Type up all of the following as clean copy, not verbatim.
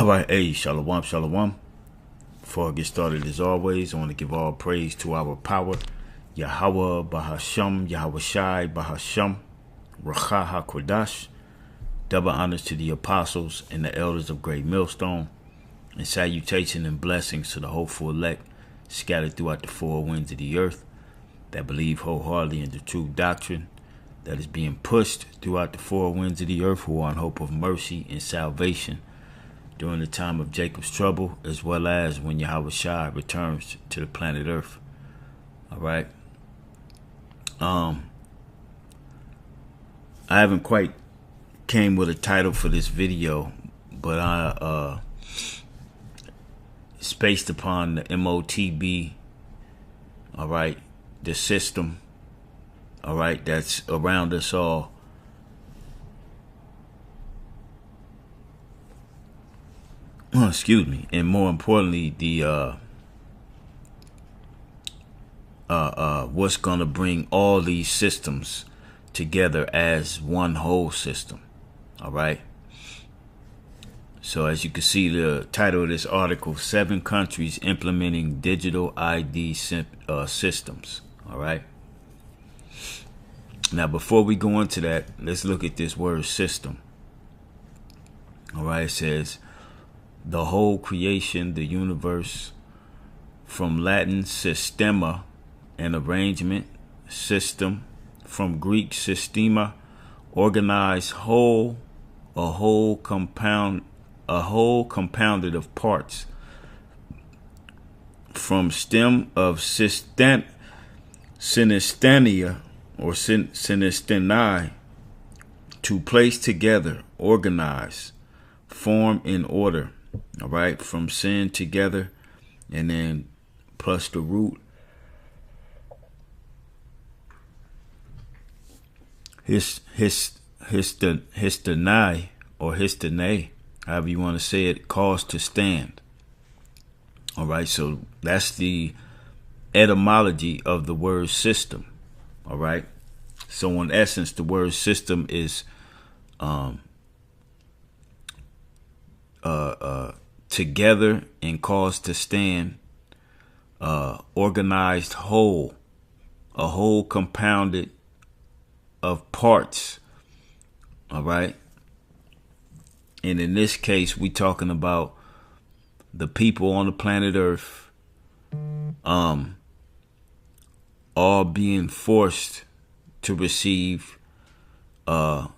All right, hey, shalom, shalom. Before I get started, as always, I want to give all praise to our power, Yahweh Bahasham, Yahweh Shai Bahasham, Racha HaKodash. Double honors to the apostles and the elders of Great Millstone, and salutation and blessings to the hopeful elect scattered throughout the four winds of the earth that believe wholeheartedly in the true doctrine that is being pushed throughout the four winds of the earth, who are in hope of mercy and salvation during the time of Jacob's trouble, as well as when Yahweh Shai returns to the planet Earth. All right. I haven't quite came with a title for this video, but I spaced upon the MOTB. All right, the system. All right, that's around us all. Excuse me, and more importantly, the what's gonna bring all these systems together as one whole system. All right. So as you can see, the title of this article: 7 countries implementing digital ID systems. All right. Now, before we go into that, let's look at this word system. All right. It says the whole creation, the universe, from Latin systema, an arrangement, system, from Greek systema, organized whole, a whole compounded of parts, from stem of synestania or synesteni, to place together, organize, form in order. All right, from sin together, and then plus the root. Histoni or histone, however you want to say it, cause to stand. All right, so that's the etymology of the word system. All right, so in essence, the word system is together and cause to stand, organized whole, a whole compounded of parts. All right. And in this case, we talking about the people on the planet Earth, all being forced to receive, or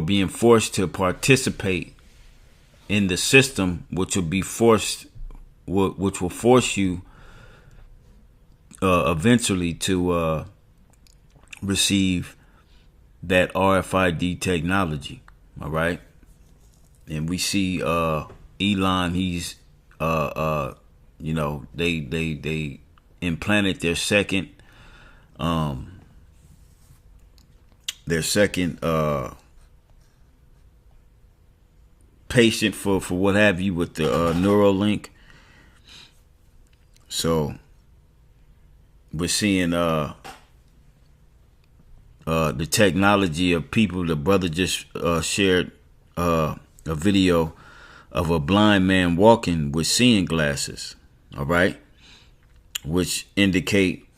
being forced to participate in the system, which will force you eventually to receive that RFID technology. All right, and we see Elon. He's they implanted their second patient for what have you with the Neuralink. So we're seeing the technology of people. The brother just shared a video of a blind man walking with seeing glasses. All right, which indicate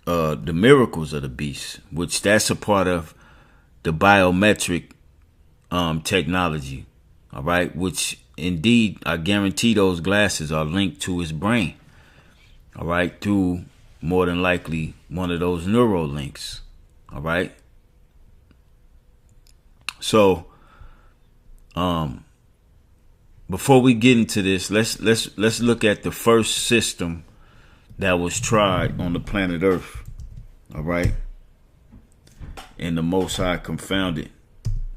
the miracles of the beast, which that's a part of the biometric technology. All right, which indeed, I guarantee those glasses are linked to his brain. All right, through more than likely one of those neural links. All right. So, before we get into this, let's look at the first system that was tried on the planet Earth. All right. And the Most High confounded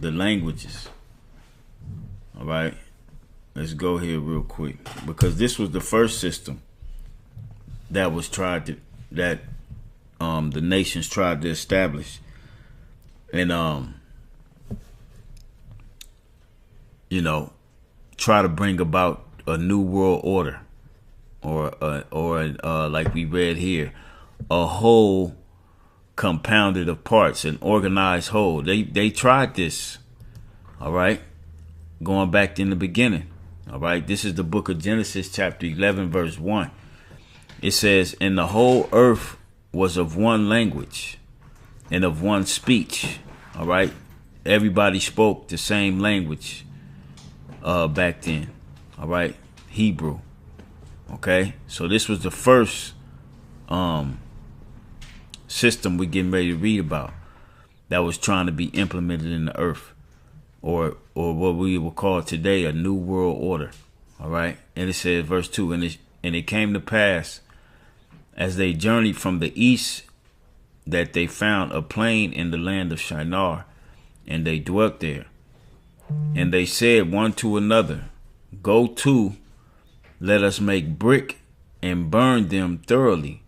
the languages. All right. Let's go here real quick, because this was the first system that was tried the nations tried to establish, and try to bring about a new world order, or like we read here, a whole compounded of parts, an organized whole. They tried this, all right, going back in the beginning. All right. This is the book of Genesis, chapter 11, verse 1. It says, and the whole earth was of one language and of one speech. All right. Everybody spoke the same language back then. All right. Hebrew. Okay. So this was the first system we're getting ready to read about that was trying to be implemented in the earth, or what we would call today a new world order. All right. And it says, verse 2, and it came to pass as they journeyed from the east that they found a plain in the land of Shinar, and they dwelt there. And they said one to another, go to, let us make brick and burn them thoroughly.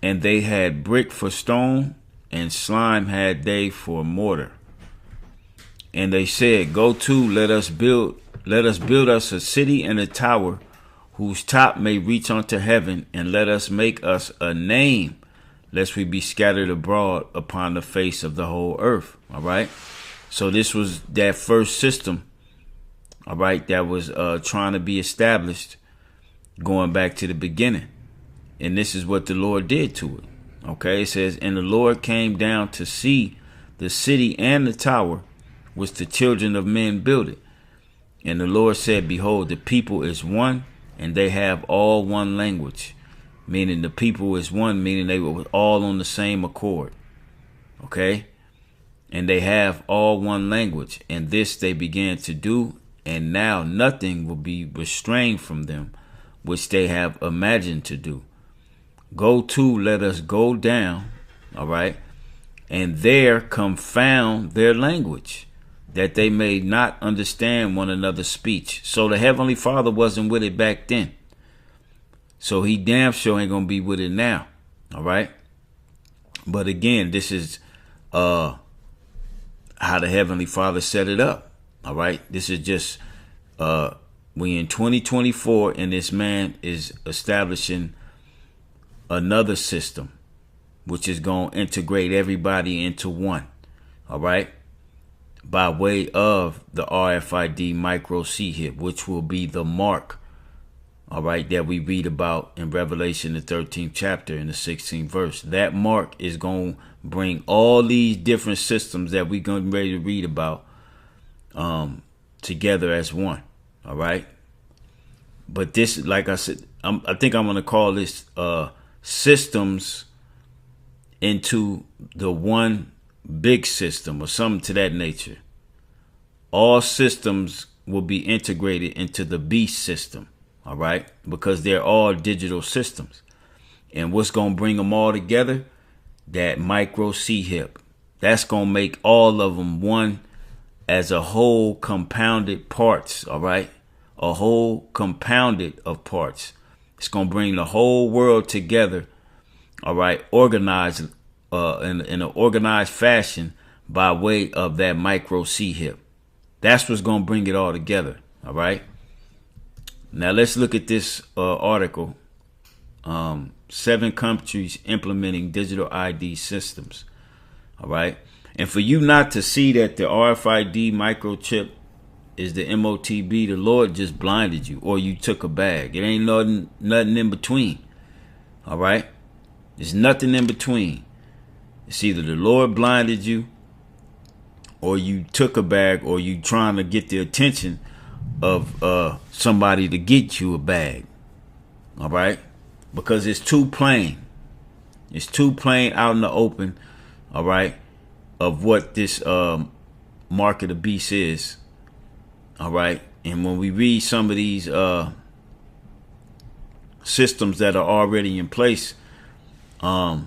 And they had brick for stone, and slime had they for mortar. And they said, go to, let us build us a city and a tower, whose top may reach unto heaven, and let us make us a name, lest we be scattered abroad upon the face of the whole earth. All right. So this was that first system. All right. That was trying to be established, going back to the beginning. And this is what the Lord did to it. Okay. It says, and the Lord came down to see the city and the tower which the children of men builded. And the Lord said, behold, the people is one, and they have all one language. Meaning the people is one, meaning they were all on the same accord. Okay. And they have all one language. And this they began to do. And now nothing will be restrained from them, which they have imagined to do. Go to, let us go down. All right. And there confound their language, that they may not understand one another's speech. So the Heavenly Father wasn't with it back then. So he damn sure ain't going to be with it now. All right. But again, this is how the Heavenly Father set it up. All right. This is just we in 2024, and this man is establishing another system, which is going to integrate everybody into one. All right. By way of the RFID micro C-hip, which will be the mark, all right, that we read about in Revelation, the 13th chapter, in the 16th verse. That mark is going to bring all these different systems that we're going to be ready to read about together as one. All right. But this, like I said, I think I'm going to call this systems into the one big system, or something to that nature. All systems will be integrated into the beast system. All right. Because they're all digital systems. And what's going to bring them all together? That micro C-hip. That's going to make all of them one as a whole compounded parts. All right. A whole compounded of parts. It's going to bring the whole world together. All right. Organized in an organized fashion by way of that micro C-hip. That's what's going to bring it all together. All right. Now let's look at this article. 7 countries implementing digital ID systems. All right. And for you not to see that the RFID microchip is the MOTB, the Lord just blinded you, or you took a bag. It ain't nothing in between. All right. There's nothing in between. It's either the Lord blinded you, or you took a bag, or you trying to get the attention of somebody to get you a bag. All right. Because it's too plain. It's too plain out in the open. All right. Of what this mark of the beast is. All right. And when we read some of these systems that are already in place, the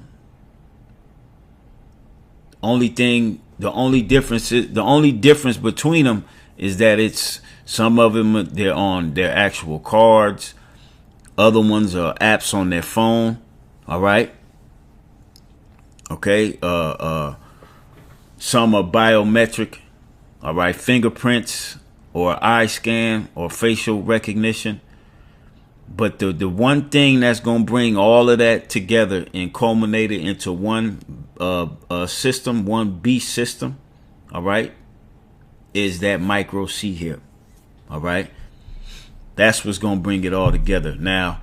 only difference between them is that it's some of them, they're on their actual cards. Other ones are apps on their phone. All right. Okay. Some are biometric. All right. Fingerprints or eye scan or facial recognition. But the one thing that's going to bring all of that together and culminate it into one system, one beast system, all right, is that micro C hip. All right. That's what's going to bring it all together. Now,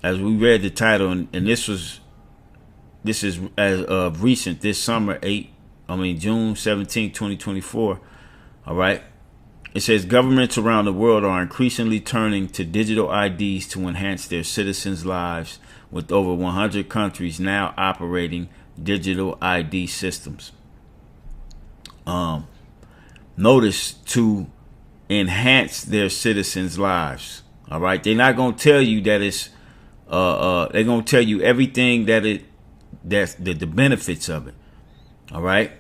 as we read the title, and this is as of recent, this summer, June 17, 2024. All right. It says governments around the world are increasingly turning to digital IDs to enhance their citizens' lives, with over 100 countries now operating digital ID systems. Notice, to enhance their citizens' lives. All right. They're not going to tell you that it's they're going to tell you everything that's the benefits of it. All right.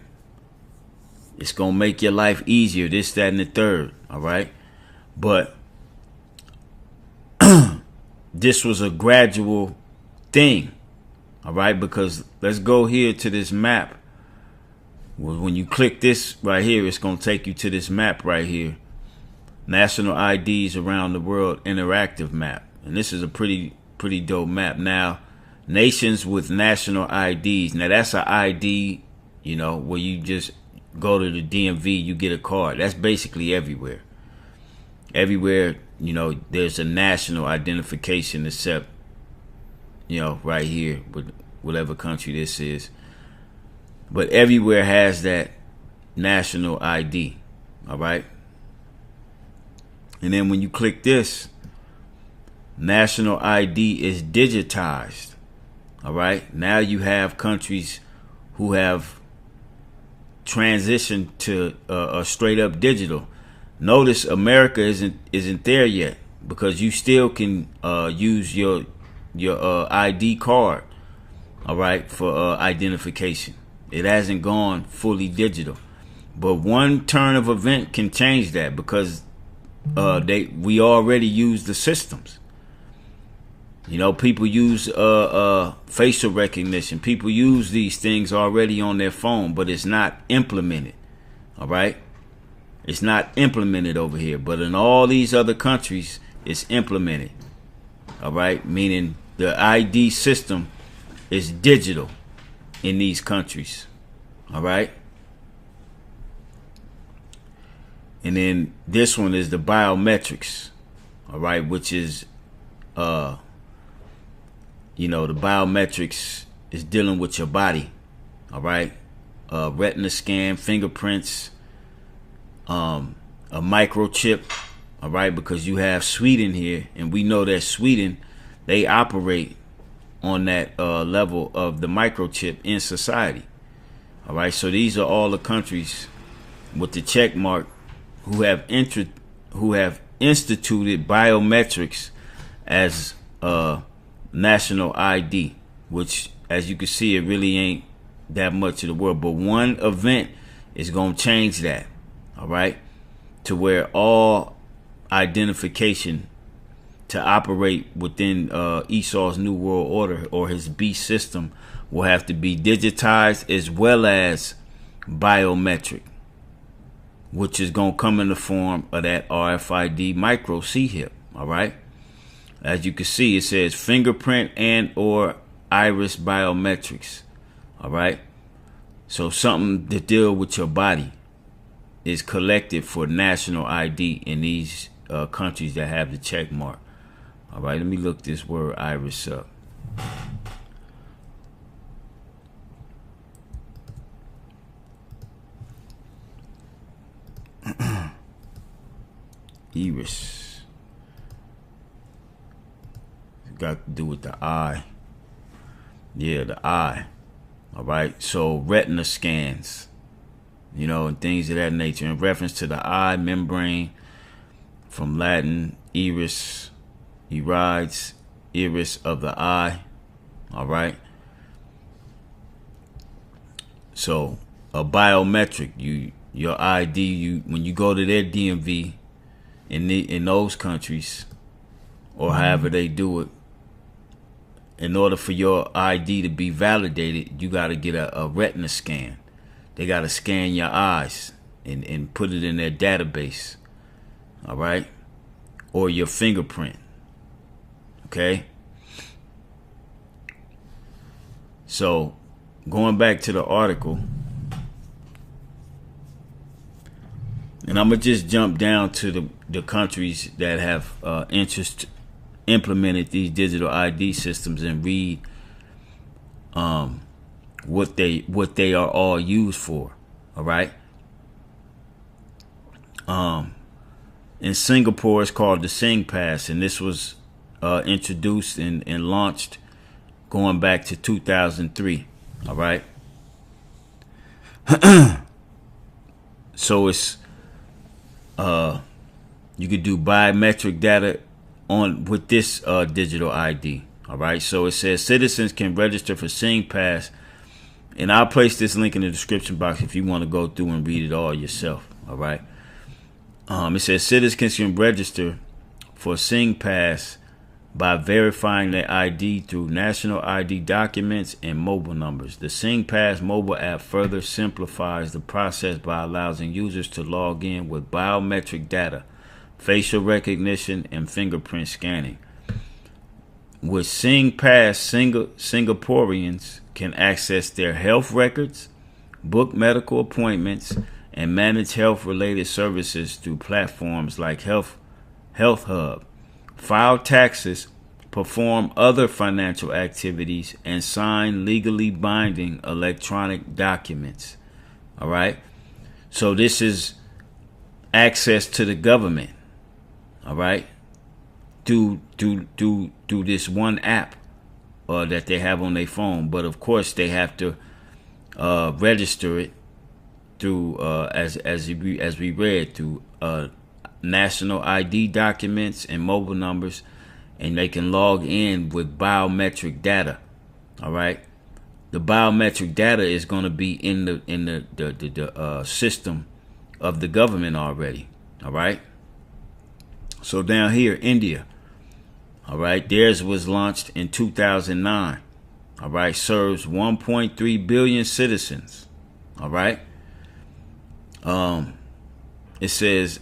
It's going to make your life easier, this, that, and the third. All right. But this was a gradual thing. All right. Because let's go here to this map. When you click this right here, it's going to take you to this map right here. National IDs around the world interactive map. And this is a pretty dope map. Now, nations with national IDs. Now, that's an ID, where you just go to the DMV, you get a card. That's basically everywhere. Everywhere, there's a national identification, except, right here with whatever country this is. But everywhere has that national ID. All right. And then when you click this, national ID is digitized. All right. Now you have countries who have transitioned to a straight up digital. Notice America isn't there yet, because you still can use your ID card. All right, for identification. It hasn't gone fully digital, but one turn of event can change that, because we already use the systems. People use facial recognition. People use these things already on their phone, but it's not implemented. All right, it's not implemented over here, but in all these other countries, it's implemented. All right, meaning the ID system is digital in these countries. All right. And then this one is the biometrics. All right, which is the biometrics is dealing with your body. All right. Retina scan, fingerprints, a microchip. All right, because you have Sweden here, and we know that Sweden, they operate on that level of the microchip in society. All right, so these are all the countries with the check mark who have instituted biometrics as national ID, which, as you can see, it really ain't that much of the world. But one event is going to change that. All right, to where all identification to operate within Esau's New World Order, or his beast system, will have to be digitized, as well as biometric, which is going to come in the form of that RFID micro C hip. All right. As you can see, it says fingerprint and or iris biometrics. All right. So something to deal with your body is collected for national ID in these countries that have the check mark. All right, let me look this word iris up. Iris. Got to do with the eye. Yeah, the eye. All right, so retina scans, and things of that nature, in reference to the eye membrane, from Latin iris, irides, iris of the eye. All right. So a biometric, your ID, when you go to their DMV in those countries, or however they do it, in order for your ID to be validated, you got to get a retina scan. They got to scan your eyes and put it in their database. All right. Or your fingerprint. Okay. So going back to the article, And I'm gonna just jump down to the countries that have implemented these digital ID systems and read what they are all used for. All right. In Singapore, it's called the Sing Pass, and this was introduced and launched going back to 2003. All right. So it's you could do biometric data on with this digital ID. All right. So it says citizens can register for Sing Pass, and I'll place this link in the description box if you want to go through and read it all yourself. All right. It says citizens can register for Sing Pass by verifying their ID through national ID documents and mobile numbers. The Sing Pass mobile app further simplifies the process by allowing users to log in with biometric data, facial recognition, and fingerprint scanning. With Sing Pass, Singaporeans can access their health records, book medical appointments, and manage health-related services through platforms like Health Hub, file taxes, perform other financial activities, and sign legally binding electronic documents. All right? So this is access to the government. All right? Through this one app that they have on their phone. But of course, they have to register it through as we read, through national ID documents and mobile numbers, and they can log in with biometric data. All right, the biometric data is going to be in the system of the government already. All right. So down here, India. All right, theirs was launched in 2009. All right, serves 1.3 billion citizens. All right. It says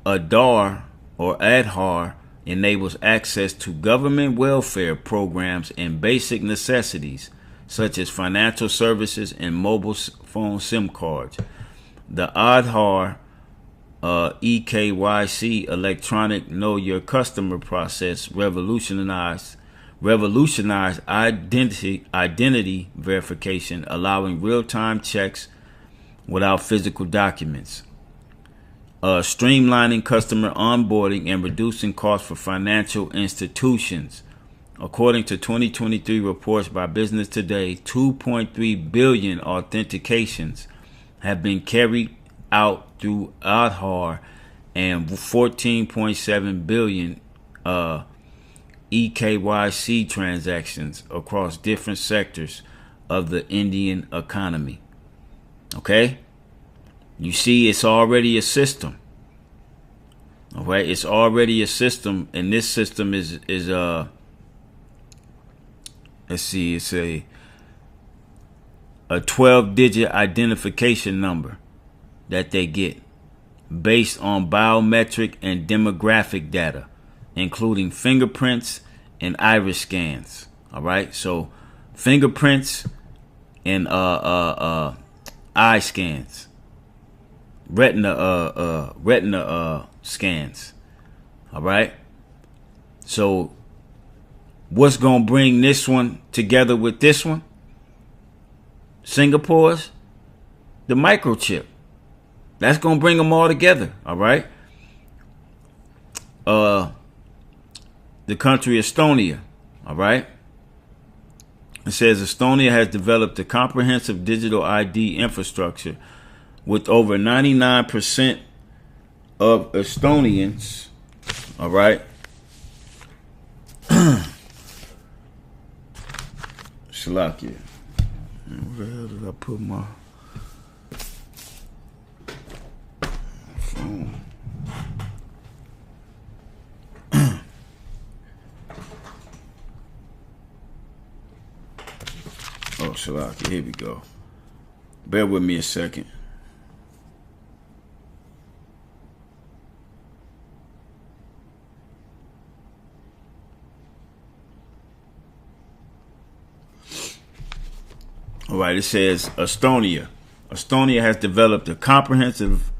Aadhaar or Aadhaar enables access to government welfare programs and basic necessities such as financial services and mobile phone SIM cards. The Aadhaar EKYC electronic Know Your Customer process revolutionized identity verification, allowing real-time checks without physical documents, streamlining customer onboarding and reducing costs for financial institutions. According to 2023 reports by Business Today, 2.3 billion authentications have been carried out through Aadhaar and 14.7 billion EKYC transactions across different sectors of the Indian economy. Okay? You see, it's already a system. All right? It's already a system, and this system is let's see, it's a 12-digit identification number that they get based on biometric and demographic data, including fingerprints and iris scans. All right? So fingerprints and eye scans, retina scans. All right. So what's gonna bring this one together with this one? Singapore's the microchip. That's gonna bring them all together. All right. The country Estonia. All right. It says Estonia has developed a comprehensive digital ID infrastructure with over 99% of Estonians, all right, Slovakia. Where the hell did I put my phone? Oh, Slovakia, here we go. Bear with me a second. All right, it says Estonia. Estonia has developed a comprehensive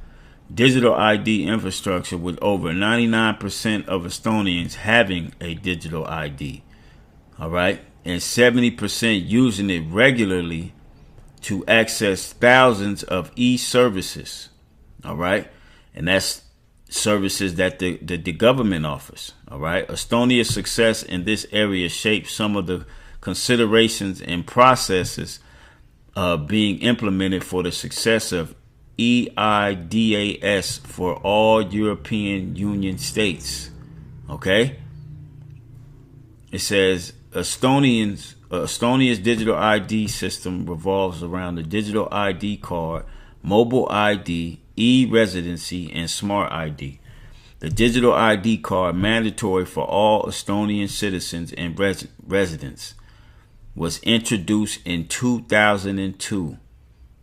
digital ID infrastructure with over 99% of Estonians having a digital ID. All right. And 70% using it regularly to access thousands of e-services. All right. And that's services that the government offers. All right. Estonia's success in this area shapes some of the considerations and processes being implemented for the success of EIDAS for all European Union states. Okay. It says Estonia's digital ID system revolves around the digital ID card, mobile ID, e-residency, and smart ID. The digital ID card, mandatory for all Estonian citizens and residents, was introduced in 2002.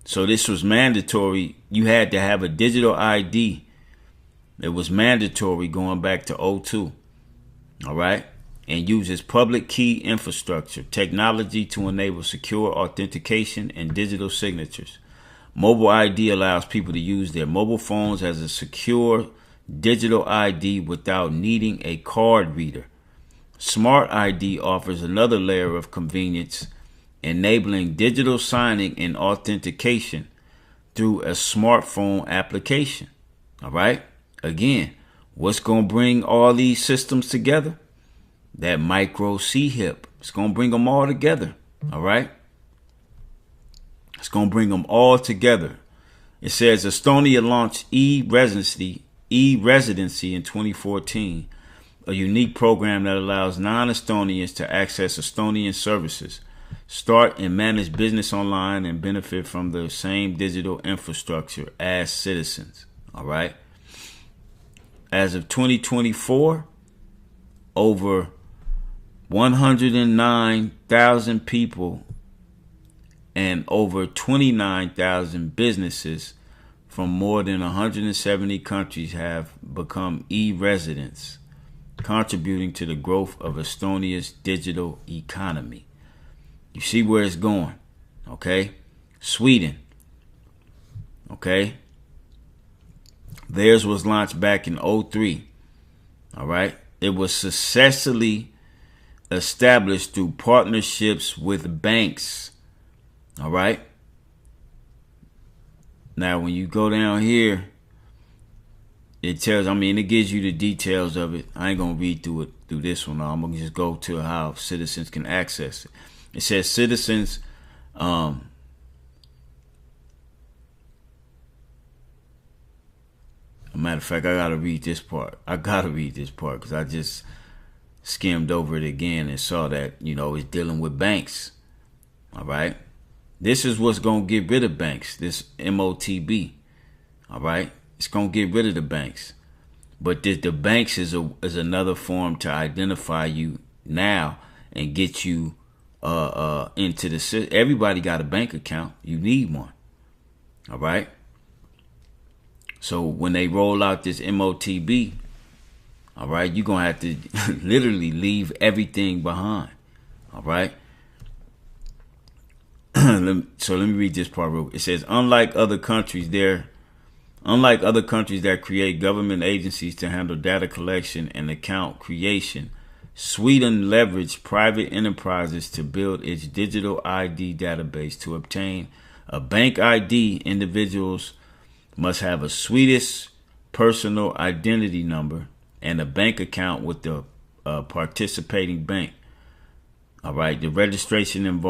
So this was mandatory. You had to have a digital ID. It was mandatory going back to 2002. All right. And uses public key infrastructure technology to enable secure authentication and digital signatures. Mobile ID allows people to use their mobile phones as a secure digital ID without needing a card reader. Smart ID offers another layer of convenience, enabling digital signing and authentication through a smartphone application. All right. Again, what's going to bring all these systems together? That micro C-HIP. It's going to bring them all together. All right. It's going to bring them all together. It says Estonia launched e-residency in 2014, a unique program that allows non-Estonians to access Estonian services, start and manage business online, and benefit from the same digital infrastructure as citizens. All right. As of 2024, over 109,000 people and over 29,000 businesses from more than 170 countries have become e-residents, contributing to the growth of Estonia's digital economy. You see where it's going, okay? Sweden, okay? Theirs was launched back in 2003, all right? It was successfully established through partnerships with banks. All right. Now, when you go down here, it gives you the details of it. I ain't going to read through this one. I'm going to just go to how citizens can access it. It says citizens, a matter of fact, I got to read this part because I just skimmed over it again and saw that, it's dealing with banks. All right. This is what's going to get rid of banks, this MOTB. All right. It's going to get rid of the banks. But the banks is another form to identify you now and get you into the system. Everybody got a bank account. You need one. All right. So when they roll out this MOTB, all right, you're going to have to literally leave everything behind. All right. So let me read this part real quick. It says, unlike other countries that create government agencies to handle data collection and account creation, Sweden leveraged private enterprises to build its digital ID database. To obtain a bank ID, individuals must have a Swedish personal identity number and a bank account with the participating bank. All right. The registration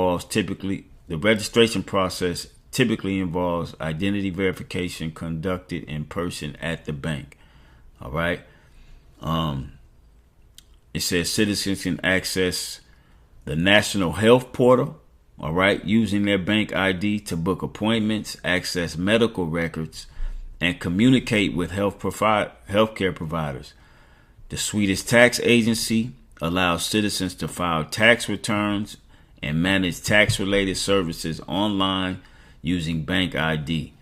process typically involves identity verification conducted in person at the bank. All right. It says citizens can access the National Health Portal, all right, using their bank ID to book appointments, access medical records, and communicate with healthcare providers. The Swedish Tax Agency allows citizens to file tax returns and manage tax-related services online using bank ID.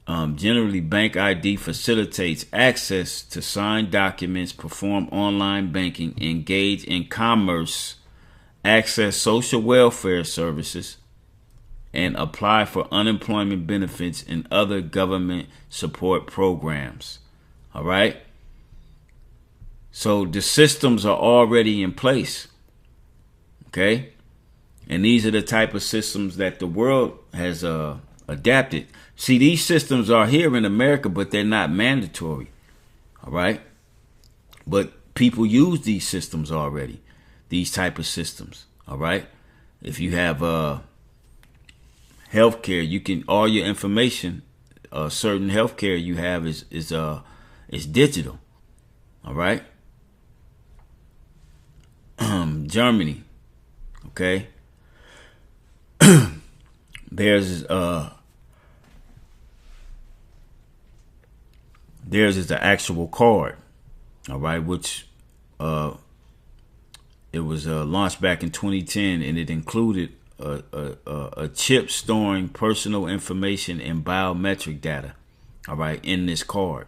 Generally, bank ID facilitates access to signed documents, perform online banking, engage in commerce, access social welfare services, and apply for unemployment benefits and other government support programs. All right? So the systems are already in place. Okay? And these are the type of systems that the world has adapted. See, these systems are here in America, but they're not mandatory. All right? But people use these systems already. These type of systems. All right? If you have healthcare, you can, all your information, certain healthcare you have is digital. All right? Germany. Okay? Theirs is the actual card, all right, which it was launched back in 2010, and it included a chip storing personal information and biometric data, all right, in this card.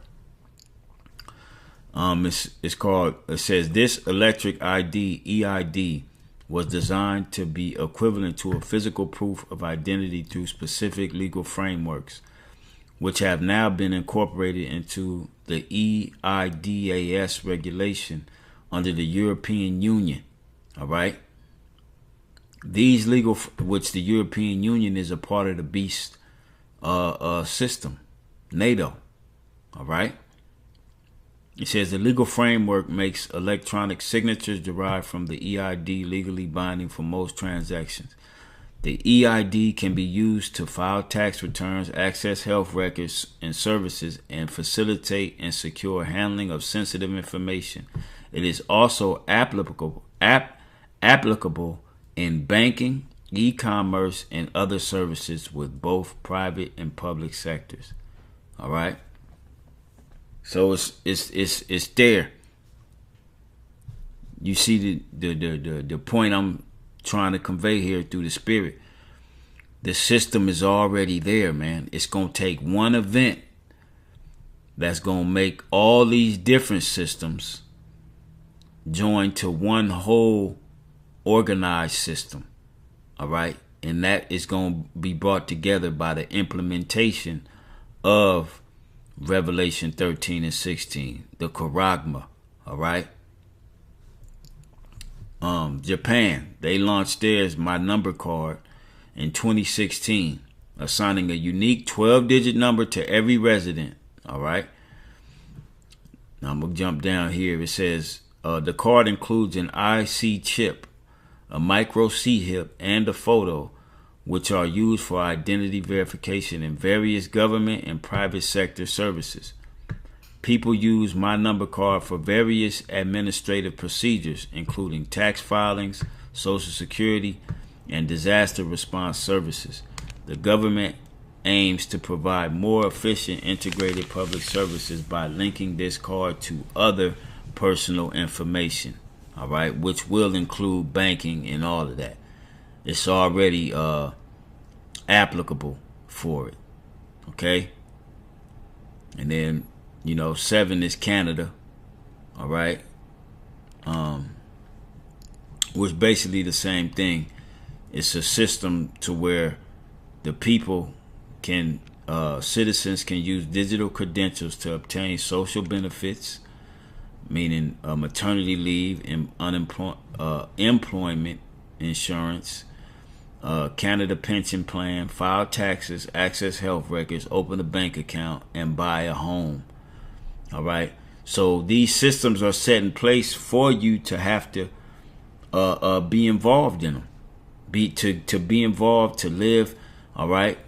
It's called, it says, this electric ID, EID, was designed to be equivalent to a physical proof of identity through specific legal frameworks, which have now been incorporated into the EIDAS regulation under the European Union. All right. These legal, which the European Union is a part of the beast system, NATO. All right. It says the legal framework makes electronic signatures derived from the EID legally binding for most transactions. The EID can be used to file tax returns, access health records and services, and facilitate and secure handling of sensitive information. It is also applicable in banking, e-commerce, and other services with both private and public sectors. All right. So it's there. You see the point I'm trying to convey here through the spirit. The system is already there, man. It's gonna take one event that's gonna make all these different systems join to one whole organized system. All right, and that is gonna be brought together by the implementation of Revelation 13 and 16, the Charagma. All right. Japan, they launched theirs, My Number card, in 2016, assigning a unique 12-digit number to every resident. All right. Now I'm gonna jump down here. It says the card includes an IC chip, a micro C-hip, and a photo, which are used for identity verification in various government and private sector services. People use My Number card for various administrative procedures, including tax filings, Social Security, and disaster response services. The government aims to provide more efficient integrated public services by linking this card to other personal information, all right, which will include banking and all of that. It's already applicable for it. Okay. And then, 7 is Canada. All right. Which basically the same thing. It's a system to where the people can, citizens can use digital credentials to obtain social benefits, meaning maternity leave and employment insurance, Canada pension plan, file taxes, access health records, open a bank account, and buy a home. All right. So these systems are set in place for you to have to be involved in them, to be involved, to live. All right,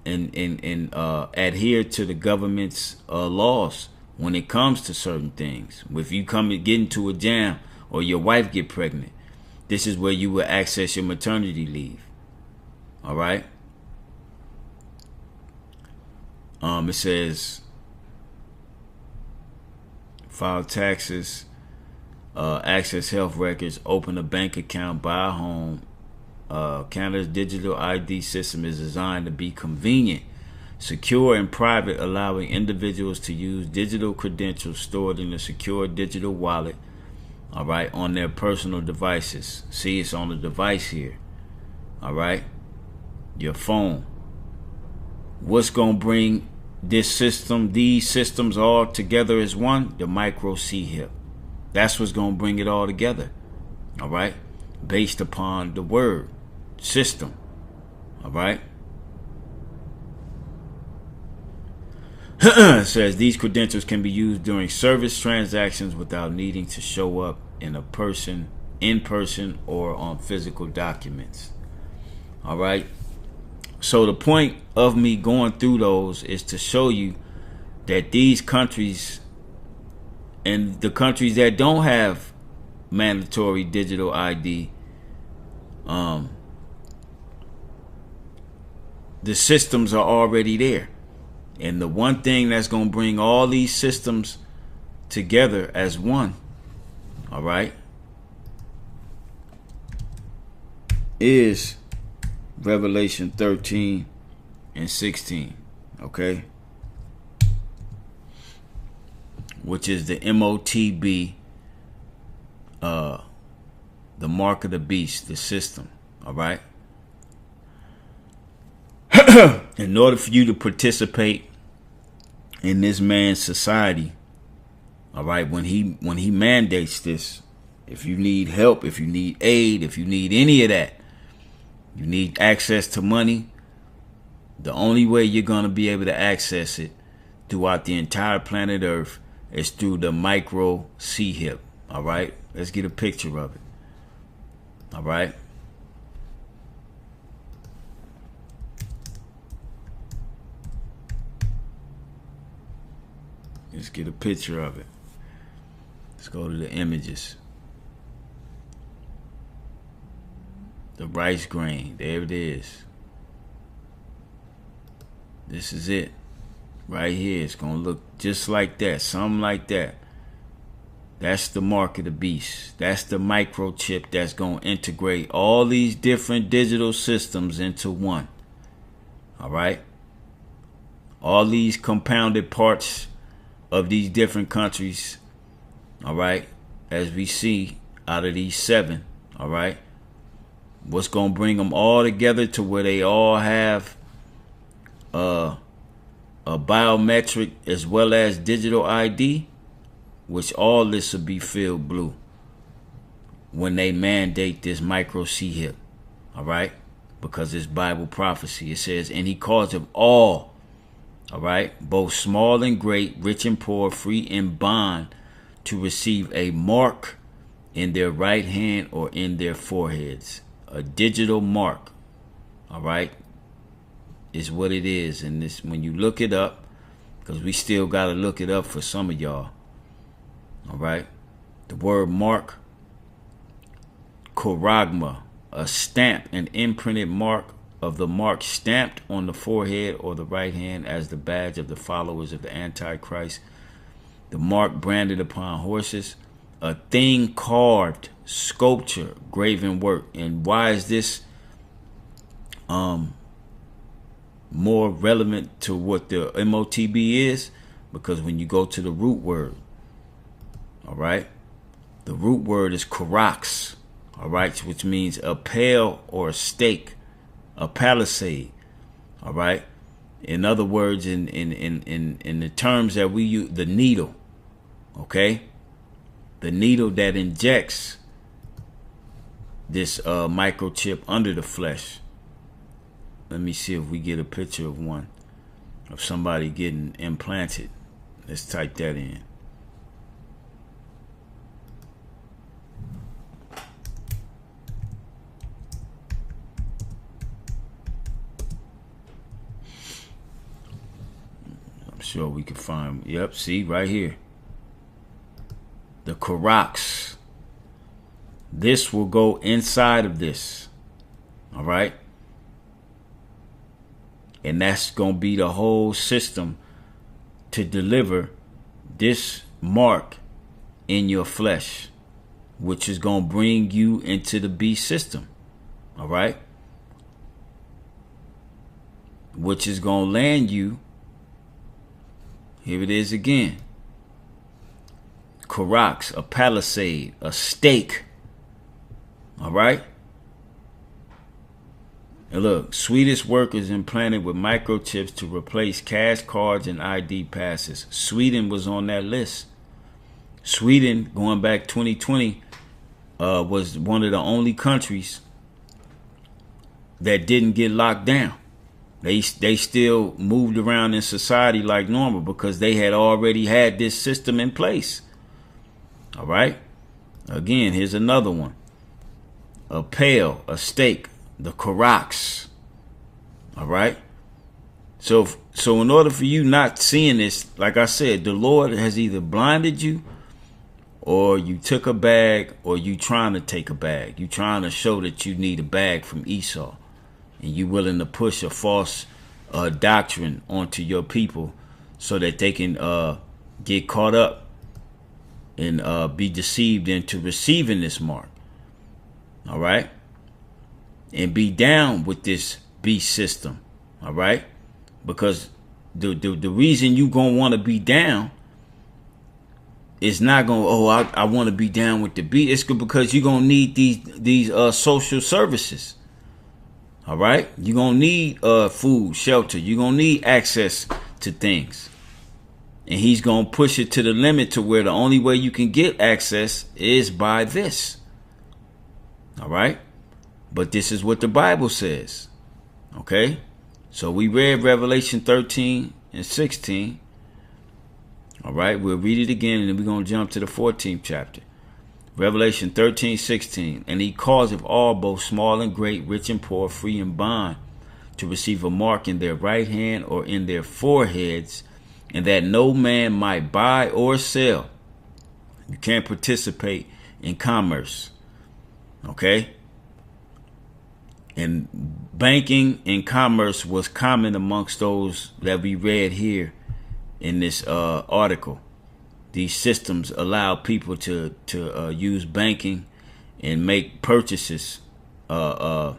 and adhere to the government's laws when it comes to certain things. If you come and get into a jam or your wife get pregnant, this is where you will access your maternity leave. All right. It says file taxes, access health records, open a bank account, buy a home. Canada's digital ID system is designed to be convenient, secure, and private, allowing individuals to use digital credentials stored in a secure digital wallet, all right, on their personal devices. See, it's on the device here. All right. your phone. What's going to bring these systems all together as one? The micro C hip. That's what's going to bring it all together. All right? Based upon the word system. All right? It says these credentials can be used during service transactions without needing to show up in person or on physical documents. All right. So the point of me going through those is to show you that these countries and the countries that don't have mandatory digital ID, the systems are already there. And the one thing that's going to bring all these systems together as one, all right, is Revelation 13 and 16, okay? Which is the MOTB, the mark of the beast, the system, all right? In order for you to participate in this man's society, all right, when he mandates this, if you need help, if you need aid, if you need any of that, you need access to money, the only way you're going to be able to access it throughout the entire planet Earth is through the micro C hip. All right, let's get a picture of it. All right. Let's get a picture of it. Let's go to the images. The rice grain. There it is. This is it. Right here. It's going to look just like that. Something like that. That's the mark of the beast. That's the microchip that's going to integrate all these different digital systems into one. All right? All these compounded parts of these different countries, all right, as we see out of these 7, all right, what's going to bring them all together to where they all have a biometric as well as digital ID, which all this will be filled blue when they mandate this micro C hip, all right, because it's Bible prophecy. It says, and he calls them all, all right, both small and great, rich and poor, free and bond, to receive a mark in their right hand or in their foreheads. A digital mark, all right, is what it is. And this, when you look it up, because we still got to look it up for some of y'all, all right, the word mark, koragma, a stamp, an imprinted mark of the mark stamped on the forehead or the right hand as the badge of the followers of the Antichrist. The mark branded upon horses, a thing carved, sculpture, graven work. And why is this more relevant to what the MOTB is? Because when you go to the root word, all right, the root word is karax, all right, which means a pale or a stake, a palisade, all right. In other words, in the terms that we use, the needle, okay, the needle that injects this microchip under the flesh. Let me see if we get a picture of one, of somebody getting implanted. Let's type that in. Sure we can find, yep, see right here, the karax. This will go inside of this, all right, and that's gonna be the whole system to deliver this mark in your flesh, which is gonna bring you into the beast system, all right, which is gonna land you. Here it is again. Karax, a palisade, a stake. All right? And look, Swedish workers implanted with microchips to replace cash cards and ID passes. Sweden was on that list. Sweden, going back 2020, was one of the only countries that didn't get locked down. They still moved around in society like normal because they had already had this system in place. All right. Again, here's another one. A pail, a stake, the Karaks. All right. So in order for you not seeing this, like I said, the Lord has either blinded you, or you took a bag, or you trying to take a bag. You trying to show that you need a bag from Esau, and you willing to push a false doctrine onto your people so that they can get caught up and be deceived into receiving this mark. All right. And be down with this beast system. All right. Because the reason you gonna want to be down is not gonna, I want to be down with the beast. It's because you're gonna need these social services. All right. You're gonna need food, shelter. You're gonna need access to things. And he's gonna push it to the limit to where the only way you can get access is by this. All right. But this is what the Bible says. Okay. So we read Revelation 13 and 16. All right. We'll read it again, and then we're going to jump to the 14th chapter. Revelation 13, 16. And he causeth all, both small and great, rich and poor, free and bond, to receive a mark in their right hand or in their foreheads, and that no man might buy or sell. You can't participate in commerce. Okay. And banking and commerce was common amongst those that we read here in this article. These systems allow people to use banking and make purchases by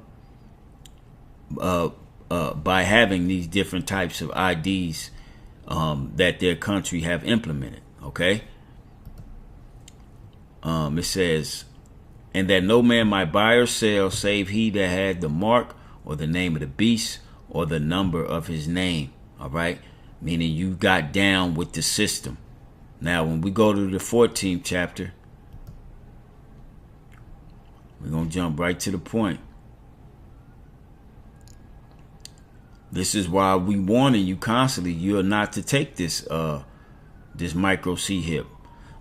having these different types of IDs that their country have implemented. Okay. It says, and that no man might buy or sell save he that had the mark or the name of the beast or the number of his name. All right. Meaning you got down with the system. Now, when we go to the 14th chapter, we're going to jump right to the point. This is why we warning you constantly, you are not to take this micro C-hip.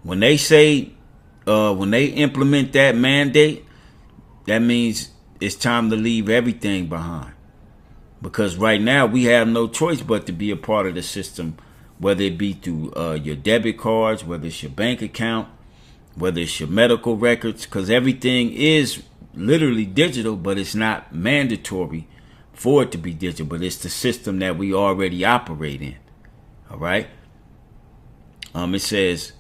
When they say, when they implement that mandate, that means it's time to leave everything behind. Because right now we have no choice but to be a part of the system, whether it be through your debit cards, whether it's your bank account, whether it's your medical records, because everything is literally digital, but it's not mandatory for it to be digital, but it's the system that we already operate in. All right. It says,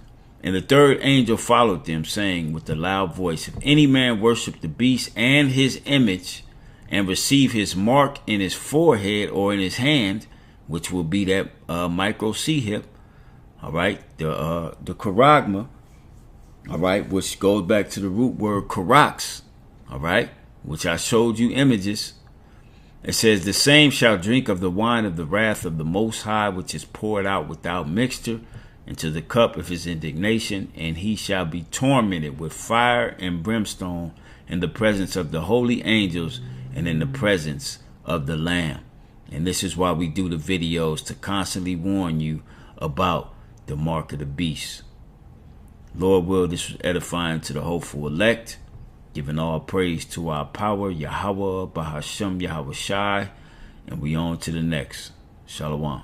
and the third angel followed them, saying with a loud voice, if any man worship the beast and his image, and receive his mark in his forehead or in his hand, which will be that micro C-hip, all right, the charagma, all right, which goes back to the root word karaks, all right, which I showed you images. It says, the same shall drink of the wine of the wrath of the Most High, which is poured out without mixture into the cup of his indignation, and he shall be tormented with fire and brimstone in the presence of the holy angels and in the presence of the Lamb. And this is why we do the videos, to constantly warn you about the mark of the beast. Lord will, this was edifying to the hopeful elect, giving all praise to our power, Yahweh, Bahashem, Yahweh Shai, and we on to the next. Shalom.